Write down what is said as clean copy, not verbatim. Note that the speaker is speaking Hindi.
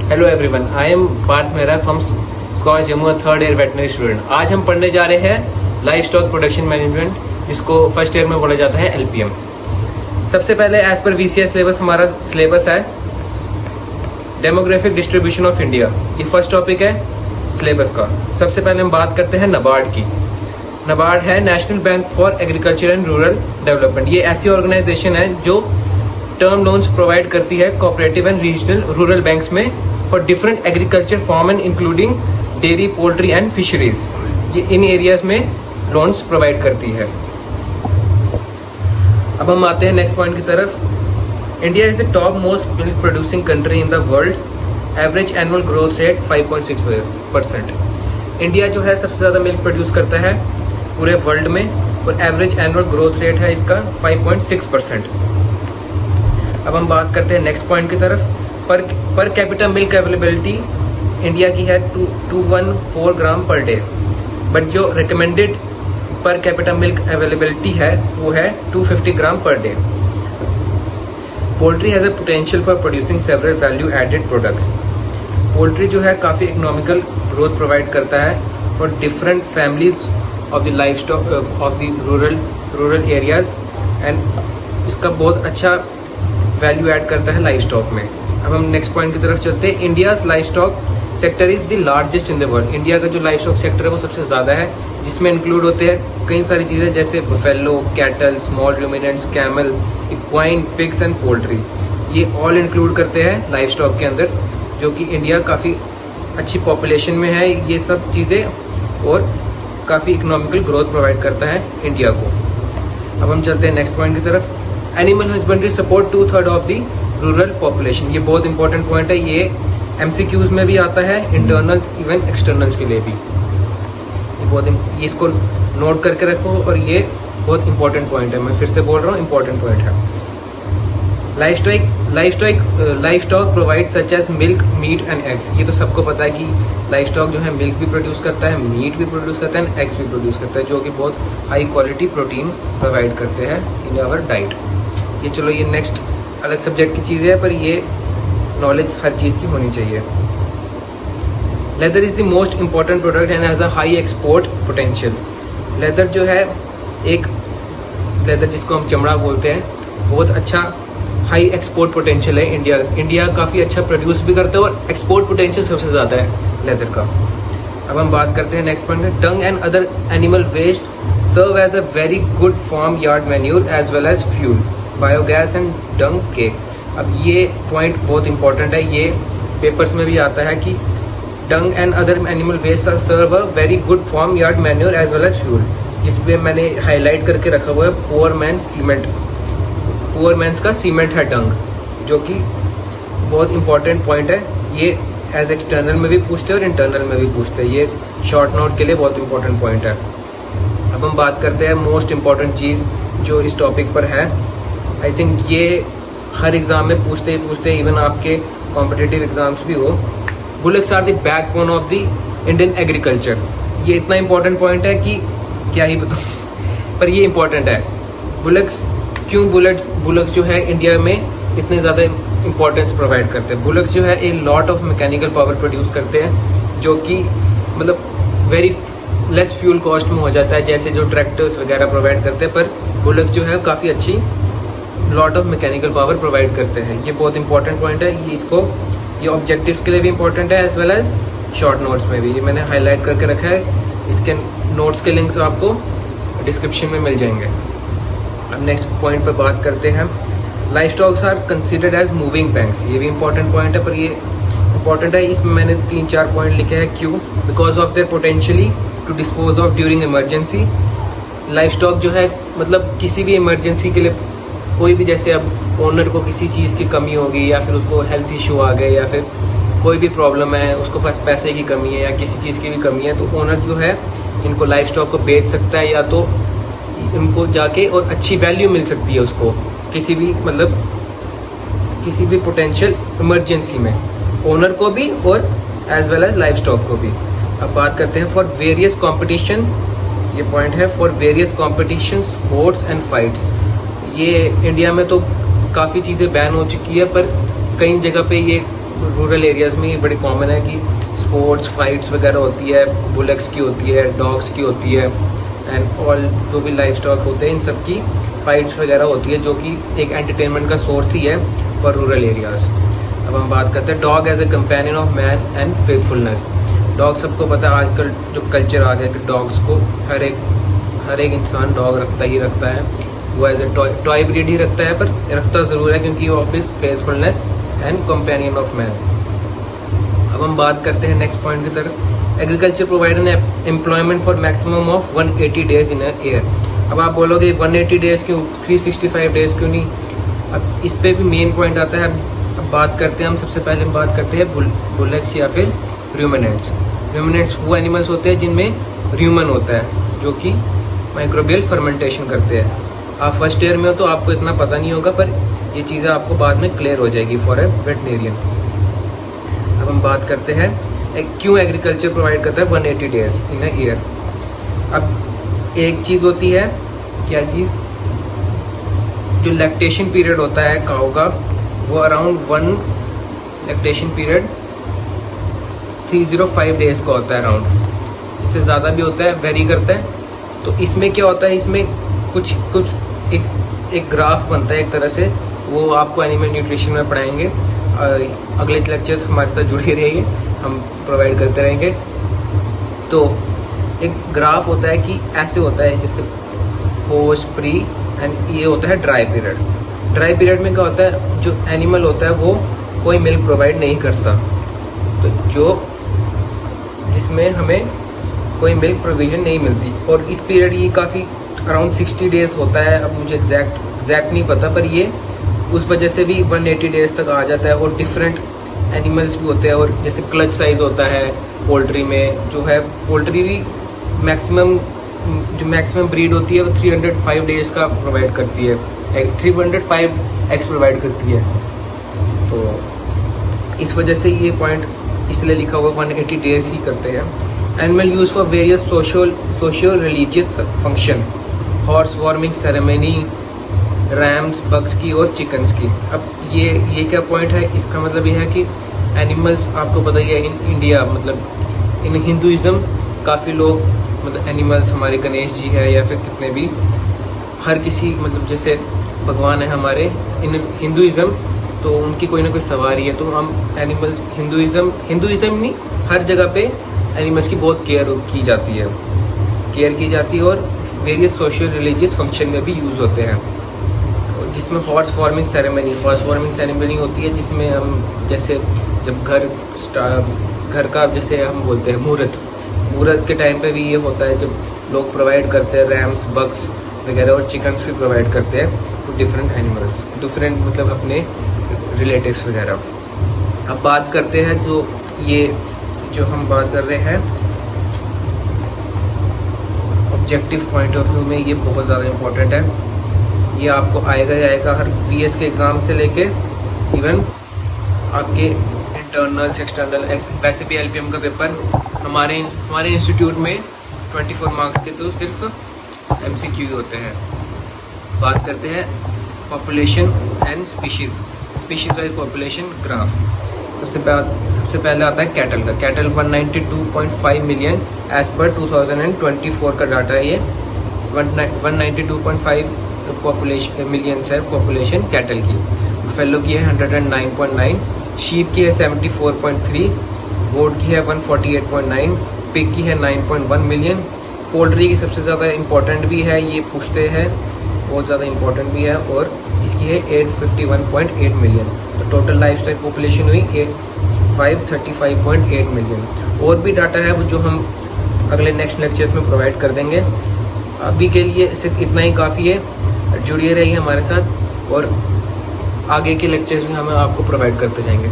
Hello everyone, I am Parth Mehra from SKUAST Jammu, third year veterinary student. आज हम पढ़ने जा रहे हैं लाइव स्टॉक प्रोडक्शन मैनेजमेंट, जिसको फर्स्ट ईयर में बोला जाता है LPM। सबसे पहले एज पर VCS सिलेबस हमारा सिलेबस है डेमोग्राफिक डिस्ट्रीब्यूशन ऑफ इंडिया। ये फर्स्ट टॉपिक है सिलेबस का। सबसे पहले हम बात करते हैं नाबार्ड की। नाबार्ड है national bank for agriculture and rural development. ये ऐसी ऑर्गेनाइजेशन है जो टर्म लोन्स प्रोवाइड करती है cooperative and regional rural banks में for different agriculture form and including dairy, poultry and fisheries. ये इन एरियाज में लोन्स प्रोवाइड करती है। अब हम आते हैं नेक्स्ट पॉइंट की तरफ। India is the top most milk producing country in the world. Average annual growth rate 5.6%। India जो है सबसे ज्यादा मिल्क प्रोड्यूस करता है पूरे वर्ल्ड में, और एवरेज एनुअल ग्रोथ रेट है इसका 5.6%। अब हम बात करते हैं नेक्स्ट पॉइंट की तरफ। पर कैपिटा मिल्क अवेलेबिलिटी इंडिया की है 214 ग्राम पर डे, बट जो recommended per capita milk availability है वो है 250 gram per day. Poultry has a potential for producing several value added products. Poultry जो है काफ़ी इकोनॉमिकल ग्रोथ प्रोवाइड करता है for different families of the life stock of the rural areas, and इसका बहुत अच्छा वैल्यू ऐड करता है लाइफ स्टॉक में। अब हम नेक्स्ट पॉइंट की तरफ चलते हैं। India's life stock sector is the largest in the world. India का जो लाइफ स्टॉक सेक्टर है वो सबसे ज़्यादा है, जिसमें इंक्लूड होते हैं कई सारी चीज़ें जैसे buffalo, cattle, small ruminants, camel, equine, pigs and poultry. ये ऑल इंक्लूड करते हैं लाइफ स्टॉक के अंदर, जो कि इंडिया काफ़ी अच्छी पॉपुलेशन में है ये सब चीज़ें, और काफ़ी इकोनॉमिकल ग्रोथ प्रोवाइड करता है इंडिया को। अब हम चलते हैं नेक्स्ट पॉइंट की तरफ। Animal husbandry support 2/3 of the rural population. ये बहुत इंपॉर्टेंट पॉइंट है। ये MCQs में भी आता है, इंटरनल्स इवन एक्सटर्नल्स के लिए भी। ये इसको नोट करके रखो, और ये बहुत इंपॉर्टेंट पॉइंट है। मैं फिर से बोल रहा हूँ, इंपॉर्टेंट पॉइंट है। Life stock provide such as milk, meat and eggs. ये तो सबको पता है कि लाइफ स्टॉक जो है मिल्क भी प्रोड्यूस करता है, मीट भी प्रोड्यूस करता है, एंड एग्स भी प्रोड्यूस करता है, जो कि बहुत हाई क्वालिटी प्रोटीन प्रोवाइड करते हैं इन आवर डाइट। ये चलो ये नेक्स्ट अलग सब्जेक्ट की चीज़ है, पर ये नॉलेज हर चीज़ की होनी चाहिए। Leather is the most important product and has a high export potential. Leather जो है एक लेदर जिसको हम चमड़ा बोलते हैं, बहुत अच्छा हाई एक्सपोर्ट पोटेंशियल है। इंडिया काफ़ी अच्छा प्रोड्यूस भी करता है, और एक्सपोर्ट पोटेंशियल सबसे ज़्यादा है लेदर का। अब हम बात करते हैं नेक्स्ट पॉइंट में। Dung and other animal waste serve as a very good farm yard manure as well as fuel, biogas and dung cake. अब ये पॉइंट बहुत इंपॉर्टेंट है, ये पेपर्स में भी आता है कि dung and other animal waste serve a very good farm yard manure as well as fuel, जिसमें मैंने हाईलाइट करके रखा हुआ है poor man cement. Poor man's का सीमेंट है डंग, जो कि बहुत इंपॉर्टेंट पॉइंट है। ये एज एक्सटर्नल में भी पूछते हैं और इंटरनल में भी पूछते हैं। ये शॉर्ट नोट के लिए बहुत इंपॉर्टेंट पॉइंट है। अब हम बात करते हैं मोस्ट इंपॉर्टेंट चीज़ जो इस टॉपिक पर है। आई थिंक ये हर एग्ज़ाम में पूछते ही इवन आपके कॉम्पिटिटिव एग्जाम्स भी हो। Bullocks are the backbone of the Indian agriculture. ये इतना इंपॉर्टेंट पॉइंट है कि क्या ही बताऊं, पर ये इंपॉर्टेंट है। बुलक्स क्यों बुलक्स जो है इंडिया में इतने ज़्यादा इंपॉर्टेंस प्रोवाइड करते हैं। बुलक्स जो है a lot of mechanical power produce करते हैं, जो कि मतलब वेरी लेस फ्यूल कॉस्ट में हो जाता है, जैसे जो ट्रैक्टर्स वगैरह प्रोवाइड करते हैं। पर बुलक्स जो है काफ़ी अच्छी lot of mechanical power provide करते हैं। ये बहुत इंपॉर्टेंट पॉइंट है। ये ऑब्जेक्टिव्स के लिए भी इंपॉर्टेंट है, as well as short notes में भी। ये मैंने हाईलाइट करके रखा है। इसके नोट्स के लिंक्स आपको डिस्क्रिप्शन में मिल जाएंगे। अब नेक्स्ट पॉइंट पर बात करते हैं। Life stocks are considered as moving banks. ये भी इंपॉर्टेंट पॉइंट है, पर ये इंपॉर्टेंट है। इसमें मैंने 3-4 पॉइंट लिखे हैं। क्यों? Because of their potentially to dispose of during emergency. Life stock जो है मतलब किसी भी इमरजेंसी के लिए, कोई भी, जैसे अब ओनर को किसी चीज़ की कमी होगी, या फिर उसको हेल्थ इशू आ गए, या फिर कोई भी प्रॉब्लम है, उसको पास पैसे की कमी है या किसी चीज़ की भी कमी है, तो ओनर जो है इनको लाइफ स्टॉक को बेच सकता है, या तो इनको जाके और अच्छी वैल्यू मिल सकती है उसको किसी भी पोटेंशियल इमरजेंसी में, ओनर को भी और as well as life stock को भी। अब बात करते हैं फॉर वेरियस कॉम्पिटिशन। ये पॉइंट है for various competition, sports and fights. ये इंडिया में तो काफ़ी चीज़ें बैन हो चुकी है, पर कई जगह पे ये रूरल एरियाज़ में ये बड़ी कॉमन है कि स्पोर्ट्स फाइट्स वगैरह होती है, बुलेक्स की होती है, डॉग्स की होती है, एंड ऑल जो भी लाइफ स्टॉक होते हैं इन सब की फाइट्स वगैरह होती है, जो कि एक एंटरटेनमेंट का सोर्स ही है फॉर रूरल एरियाज़। अब हम बात करते हैं dog as a companion of man and faithfulness. Dog सबको पता है आजकल जो कल्चर आ गया कि डॉग्स को हर एक इंसान डॉग रखता ही रखता है, वो एज ए टॉय ब्रीड ही रखता है, पर रखता ज़रूर है क्योंकि वो office faithfulness and companion of man. अब हम बात करते हैं नेक्स्ट पॉइंट की तरफ। Agriculture provide an employment for maximum of 180 days in year. अब आप बोलोगे 180 डेज क्यों, 365 डेज क्यों नहीं? अब इस पे भी मेन पॉइंट आता है। अब बात करते हैं हम, सबसे पहले हम बात करते हैं बुलेक्स या फिर रूमिनेंट्स। रूमिनेंट्स वो एनिमल्स होते हैं जिनमें र्यूमन होता है, जो कि माइक्रोबियल फर्मेंटेशन करते हैं। आप फर्स्ट ईयर में हो तो आपको इतना पता नहीं होगा, पर ये चीज़ें आपको बाद में क्लियर हो जाएगी फॉर ए वेटनेरियन। अब हम बात करते हैं क्यों एग्रीकल्चर प्रोवाइड करता है 180 डेज इन अ ईयर। अब एक चीज़ होती है, क्या चीज़, जो लैक्टेशन पीरियड होता है काऊ का, वो अराउंड 1 लैक्टेशन पीरियड 305 डेज का होता है अराउंड। इससे ज़्यादा भी होता है, वेरी करता है। तो इसमें क्या होता है, इसमें कुछ एक ग्राफ बनता है एक तरह से, वो आपको एनिमल न्यूट्रिशन में पढ़ाएंगे। अगले लेक्चर्स हमारे साथ जुड़े रहिए, हम प्रोवाइड करते रहेंगे। तो एक ग्राफ होता है कि ऐसे होता है जैसे पोस्ट, प्री एंड ये होता है ड्राई पीरियड। ड्राई पीरियड में क्या होता है, जो एनिमल होता है वो कोई मिल्क प्रोवाइड नहीं करता, तो जिसमें हमें कोई मिल्क प्रोविजन नहीं मिलती। और इस पीरियड ये काफ़ी अराउंड 60 डेज होता है। अब मुझे एग्जैक्ट नहीं पता, पर ये उस वजह से भी 180 डेज तक आ जाता है। और डिफरेंट एनिमल्स भी होते हैं, और जैसे क्लच साइज होता है पोल्ट्री में, जो है पोल्ट्री भी मैक्सिमम ब्रीड होती है वो 305 डेज का प्रोवाइड करती है, 305 एग्स प्रोवाइड करती है। तो इस वजह से ये पॉइंट इसलिए लिखा हुआ 180 डेज ही करते हैं। Animal use for various social religious function, horse warming ceremony, rams, bugs की और चिकन्स की। अब ये क्या पॉइंट है, इसका मतलब ये है कि एनिमल्स, आपको पता ही है इन इंडिया, मतलब इन हिंदुइज़्म काफ़ी लोग, मतलब एनिमल्स, हमारे गणेश जी है या फिर कितने भी, हर किसी, मतलब जैसे भगवान है हमारे इन हिंदुइज़्म, तो उनकी कोई ना कोई सवारी है। तो हम एनिमल्स, हिंदुइज़्म नहीं, हर जगह पे एनिमल्स की बहुत केयर की जाती है, और वेरियस सोशल रिलीजियस फंक्शन में भी यूज़ होते हैं, जिसमें हॉर्स वार्मिंग सेरेमनी होती है, जिसमें हम जैसे जब घर का जैसे हम बोलते हैं मुहूर्त के टाइम पे भी ये होता है, जब लोग प्रोवाइड करते हैं रैम्स, बग्स वगैरह और चिकन्स भी प्रोवाइड करते हैं तो डिफरेंट एनिमल्स, डिफरेंट मतलब अपने रिलेटिव्स वगैरह। अब बात करते हैं जो हम बात कर रहे हैं ऑब्जेक्टिव पॉइंट ऑफ व्यू में, ये बहुत ज़्यादा इम्पोर्टेंट है। ये आपको आएगा हर VS के एग्ज़ाम से लेके इवन आपके इंटरनल्स, एक्सटर्नल, वैसे भी LPM का पेपर हमारे इंस्टीट्यूट में 24 मार्क्स के तो सिर्फ MCQ होते हैं। बात करते हैं population and species wise population graph. सबसे पहले आता है कैटल का। कैटल 192.5 मिलियन एज पर 2024 का डाटा है। ये 192.5 पॉपुलेशन मिलियंस है पॉपुलेशन कैटल की। बुफेलो की है 109.9, शीप की है 74.3, गोट की है 148.9, पिग की है 9.1 मिलियन। पोल्ट्री की सबसे ज़्यादा इम्पोर्टेंट भी है, ये पूछते हैं, बहुत ज़्यादा इम्पोर्टेंट भी है, और इसकी है 851.8 मिलियन। तो टोटल लाइफ स्टाइल पॉपुलेशन हुई 535.8 मिलियन। और भी डाटा है वो जो हम अगले नेक्स्ट लेक्चर्स में प्रोवाइड कर देंगे। अभी के लिए सिर्फ इतना ही काफ़ी है। जुड़िए रहिए हमारे साथ, और आगे के लेक्चर्स में हम आपको प्रोवाइड करते जाएंगे।